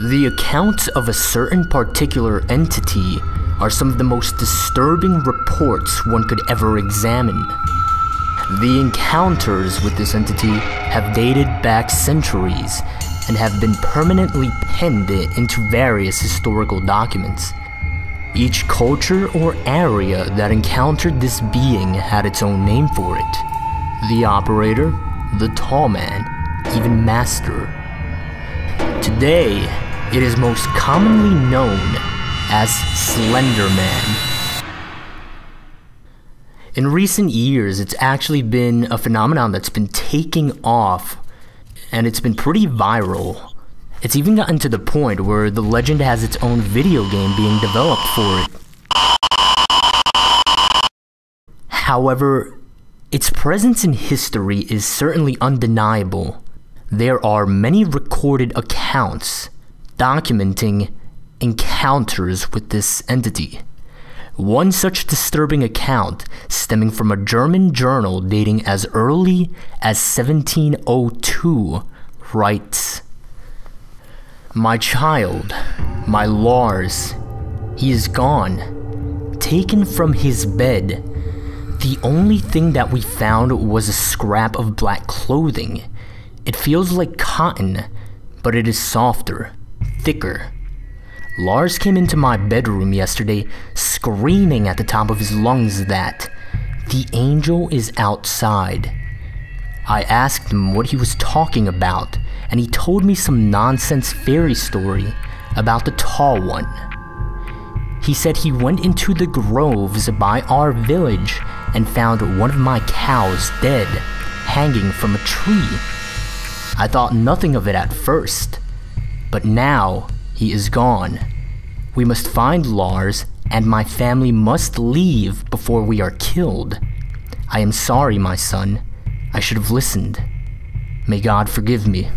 The accounts of a certain particular entity are some of the most disturbing reports one could ever examine. The encounters with this entity have dated back centuries and have been permanently penned into various historical documents. Each culture or area that encountered this being had its own name for it. The operator, the tall man, even master. Today, it is most commonly known as Slender Man. In recent years, it's actually been a phenomenon that's been taking off, and it's been pretty viral. It's even gotten to the point where the legend has its own video game being developed for it. However, its presence in history is certainly undeniable. There are many recorded accounts documenting encounters with this entity. One such disturbing account, stemming from a German journal dating as early as 1702, writes, "My child, my Lars, he is gone, taken from his bed. The only thing that we found was a scrap of black clothing. It feels like cotton, but it is softer, thicker. Lars came into my bedroom yesterday screaming at the top of his lungs that the angel is outside. I asked him what he was talking about, and he told me some nonsense fairy story about the tall one. He said he went into the groves by our village and found one of my cows dead, hanging from a tree. I thought nothing of it at first, but now he is gone. We must find Lars, and my family must leave before we are killed. I am sorry, my son. I should have listened. May God forgive me."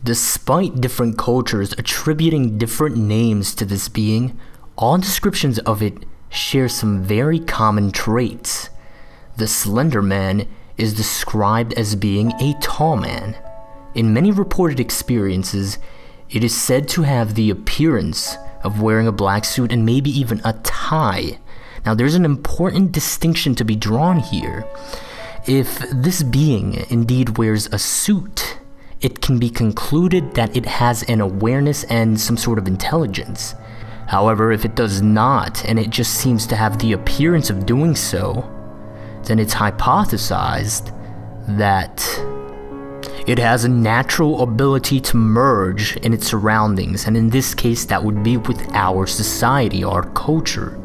Despite different cultures attributing different names to this being, all descriptions of it share some very common traits. The Slender Man is described as being a tall man. In many reported experiences, it is said to have the appearance of wearing a black suit and maybe even a tie. Now, there's an important distinction to be drawn here. If this being indeed wears a suit, it can be concluded that it has an awareness and some sort of intelligence. However, if it does not, and it just seems to have the appearance of doing so, then it's hypothesized that it has a natural ability to merge in its surroundings, and in this case that would be with our society, our culture.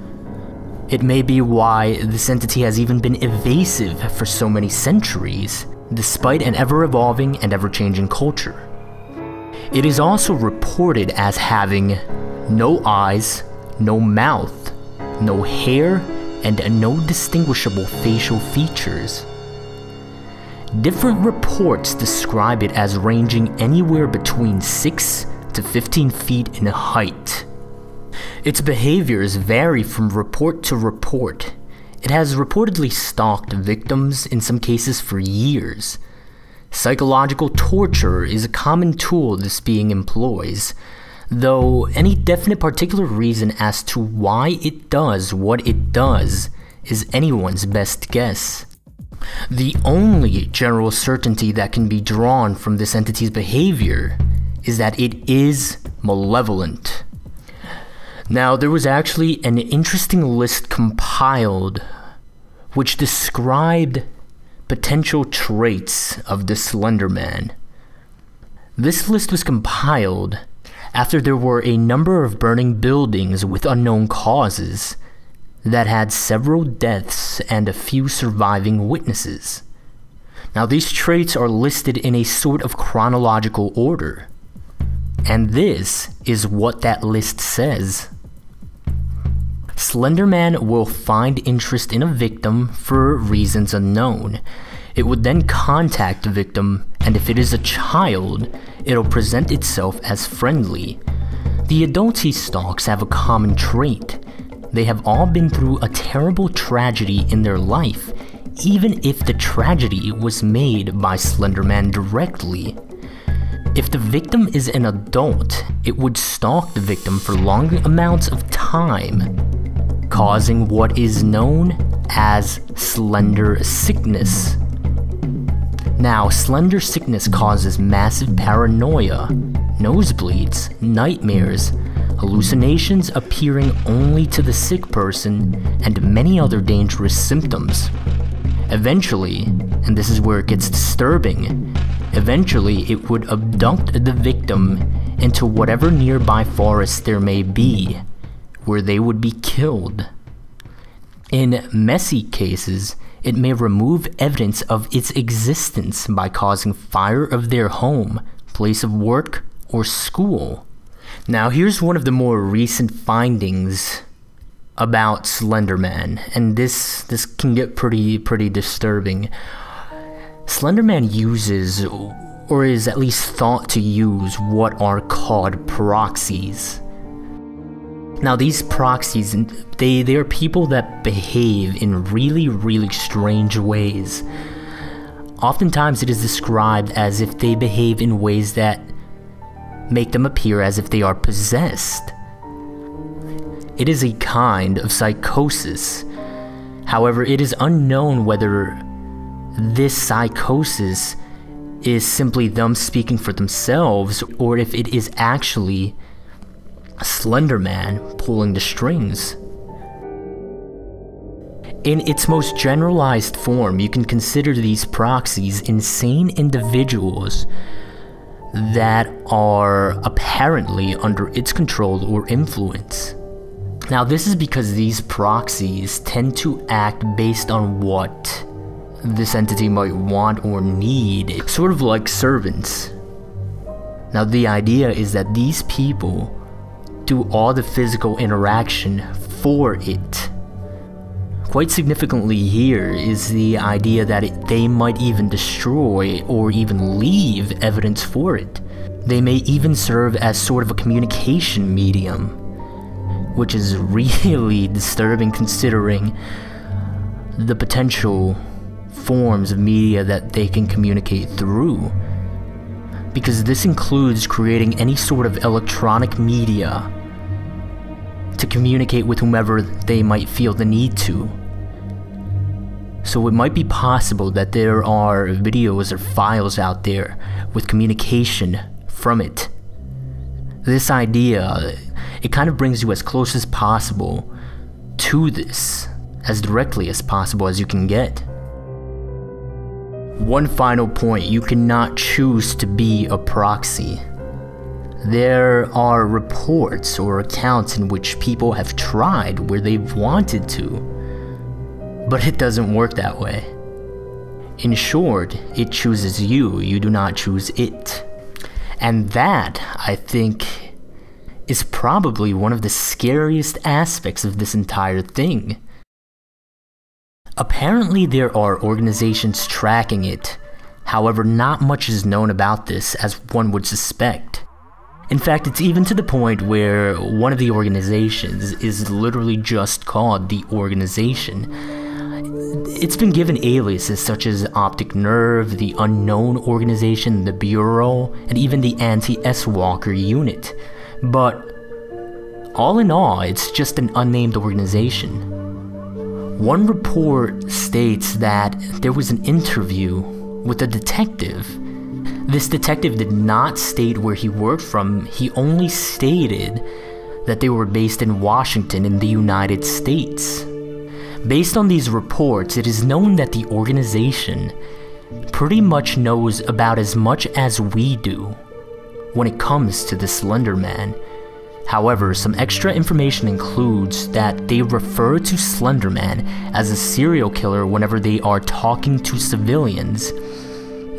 It may be why this entity has even been evasive for so many centuries, despite an ever-evolving and ever-changing culture. It is also reported as having no eyes, no mouth, no hair, and no distinguishable facial features. Different reports describe it as ranging anywhere between 6 to 15 feet in height. Its behaviors vary from report to report. It has reportedly stalked victims, in some cases for years. Psychological torture is a common tool this being employs, though any definite particular reason as to why it does what it does is anyone's best guess. The only general certainty that can be drawn from this entity's behavior is that it is malevolent. Now, there was actually an interesting list compiled which described potential traits of the Slender Man. This list was compiled after there were a number of burning buildings with unknown causes that had several deaths and a few surviving witnesses. Now, these traits are listed in a sort of chronological order, and this is what that list says. Slender Man will find interest in a victim for reasons unknown. It would then contact the victim, and if it is a child, it'll present itself as friendly. The adults he stalks have a common trait. They have all been through a terrible tragedy in their life, even if the tragedy was made by Slender Man directly. If the victim is an adult, it would stalk the victim for long amounts of time, causing what is known as slender sickness. Now, slender sickness causes massive paranoia, nosebleeds, nightmares, hallucinations appearing only to the sick person, and many other dangerous symptoms. Eventually, and this is where it gets disturbing, eventually it would abduct the victim into whatever nearby forest there may be, where they would be killed. In messy cases, it may remove evidence of its existence by causing fire of their home, place of work, or school. Now here's one of the more recent findings about Slender Man, and this can get pretty disturbing. Slender Man uses, or is at least thought to use, what are called proxies. Now these proxies, they are people that behave in really strange ways. Oftentimes it is described as if they behave in ways that make them appear as if they are possessed. It is a kind of psychosis. However, it is unknown whether this psychosis is simply them speaking for themselves, or if it is actually Slender Man pulling the strings. In its most generalized form, you can consider these proxies insane individuals that are apparently under its control or influence. Now this is because these proxies tend to act based on what this entity might want or need, sort of like servants. Now the idea is that these people do all the physical interaction for it. Quite significantly here is the idea that they might even destroy or even leave evidence for it. They may even serve as sort of a communication medium, which is really disturbing considering the potential forms of media that they can communicate through. Because this includes creating any sort of electronic media to communicate with whomever they might feel the need to. So it might be possible that there are videos or files out there with communication from it. This idea, it kind of brings you as close as possible to this, as directly as possible as you can get. One final point, you cannot choose to be a proxy. There are reports or accounts in which people have tried where they've wanted to, but it doesn't work that way. In short, it chooses you, you do not choose it. And that, I think, is probably one of the scariest aspects of this entire thing. Apparently there are organizations tracking it, however not much is known about this as one would suspect. In fact, it's even to the point where one of the organizations is literally just called the organization. It's been given aliases such as Optic Nerve, the Unknown Organization, the Bureau, and even the Anti-S-Walker Unit. But all in all, it's just an unnamed organization. One report states that there was an interview with a detective. This detective did not state where he worked from, he only stated that they were based in Washington in the United States. Based on these reports, it is known that the organization pretty much knows about as much as we do when it comes to the Slender Man. However, some extra information includes that they refer to Slender Man as a serial killer whenever they are talking to civilians.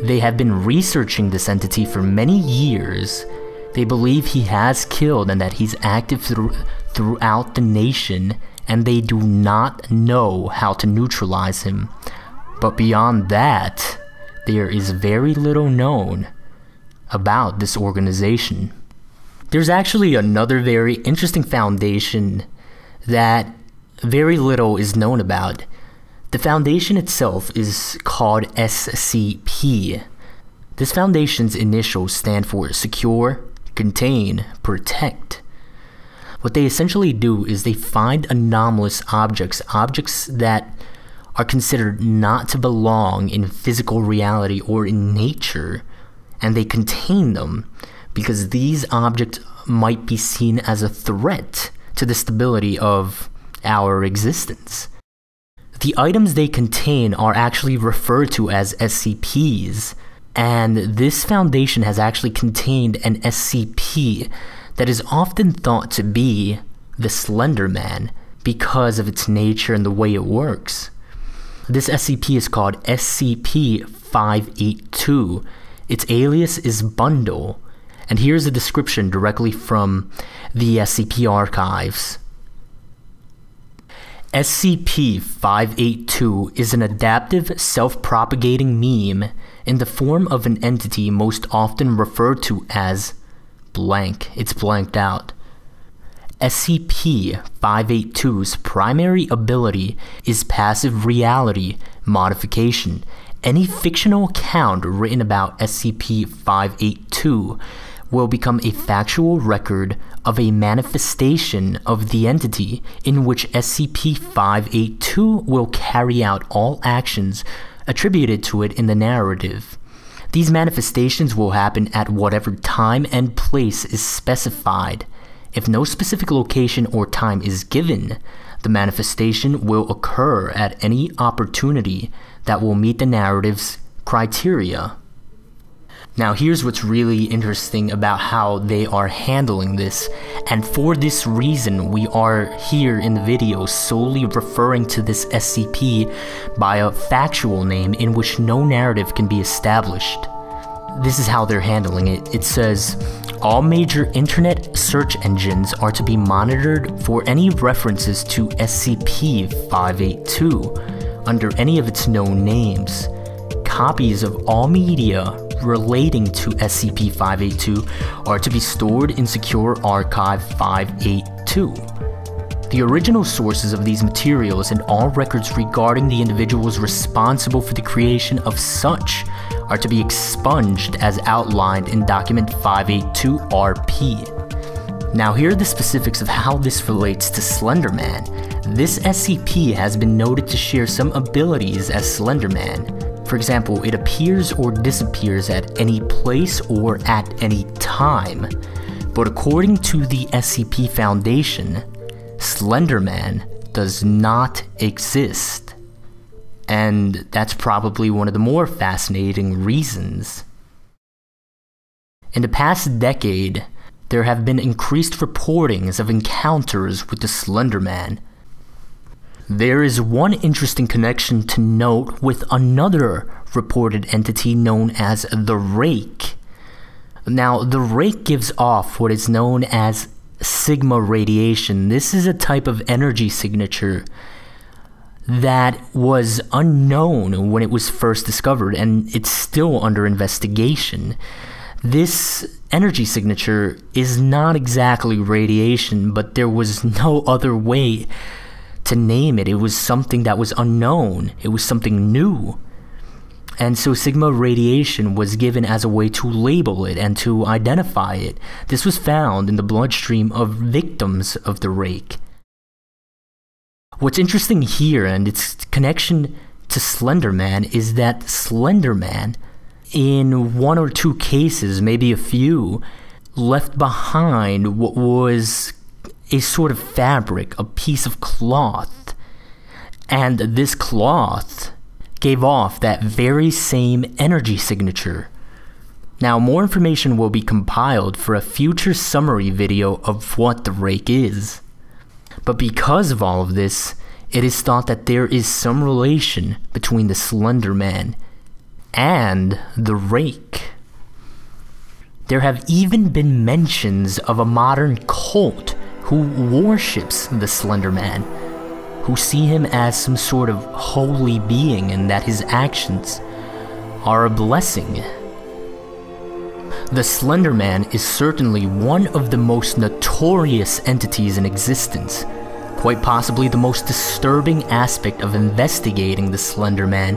They have been researching this entity for many years. They believe he has killed and that he's active throughout the nation, and they do not know how to neutralize him. But beyond that, there is very little known about this organization. There's actually another very interesting foundation that very little is known about. The foundation itself is called SCP, This foundation's initials stand for secure, contain, protect. What they essentially do is they find anomalous objects that are considered not to belong in physical reality or in nature, and they contain them because these objects might be seen as a threat to the stability of our existence. The items they contain are actually referred to as SCPs, and this foundation has actually contained an SCP that is often thought to be the Slender Man because of its nature and the way it works. This SCP is called SCP-582. Its alias is Bundle, and here's a description directly from the SCP archives. SCP-582 is an adaptive, self-propagating meme in the form of an entity most often referred to as blank. It's blanked out. SCP-582's primary ability is passive reality modification. Any fictional account written about SCP-582 will become a factual record of a manifestation of the entity in which SCP-582 will carry out all actions attributed to it in the narrative. These manifestations will happen at whatever time and place is specified. If no specific location or time is given, the manifestation will occur at any opportunity that will meet the narrative's criteria. Now here's what's really interesting about how they are handling this, and for this reason we are here in the video solely referring to this SCP by a factual name in which no narrative can be established. This is how they're handling it. It says, all major internet search engines are to be monitored for any references to SCP-582 under any of its known names. Copies of all media relating to SCP-582 are to be stored in Secure Archive 582. The original sources of these materials and all records regarding the individuals responsible for the creation of such are to be expunged as outlined in Document 582-RP. Now here are the specifics of how this relates to Slender Man. This SCP has been noted to share some abilities as Slender Man. For example, it appears or disappears at any place or at any time. But according to the SCP Foundation, Slender Man does not exist. And that's probably one of the more fascinating reasons. In the past decade, there have been increased reportings of encounters with the Slender Man. There is one interesting connection to note with another reported entity known as the Rake. Now, the Rake gives off what is known as sigma radiation. This is a type of energy signature that was unknown when it was first discovered, and it's still under investigation. This energy signature is not exactly radiation, but there was no other way to name it. It was something that was unknown. It was something new. And so sigma radiation was given as a way to label it and to identify it. This was found in the bloodstream of victims of the Rake. What's interesting here, and its connection to Slender Man, is that Slender Man, in one or two cases, maybe a few, left behind what was a sort of fabric, a piece of cloth, and this cloth gave off that very same energy signature. Now, more information will be compiled for a future summary video of what the Rake is. But because of all of this, it is thought that there is some relation between the Slender Man and the Rake. There have even been mentions of a modern cult who worships the Slender Man, who see him as some sort of holy being and that his actions are a blessing. The Slender Man is certainly one of the most notorious entities in existence. Quite possibly the most disturbing aspect of investigating the Slender Man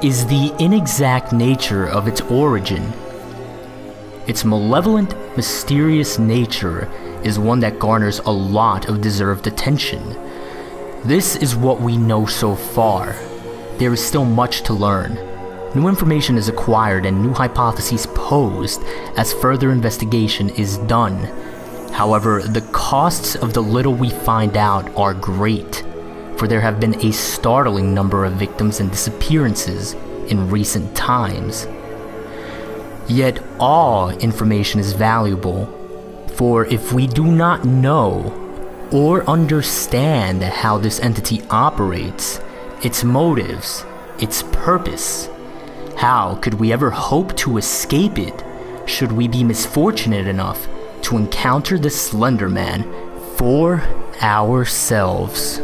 is the inexact nature of its origin. Its malevolent, mysterious nature is one that garners a lot of deserved attention. This is what we know so far. There is still much to learn. New information is acquired and new hypotheses posed as further investigation is done. However, the costs of the little we find out are great, for there have been a startling number of victims and disappearances in recent times. Yet all information is valuable, for if we do not know or understand how this entity operates, its motives, its purpose, how could we ever hope to escape it should we be misfortunate enough to encounter the Slender Man for ourselves?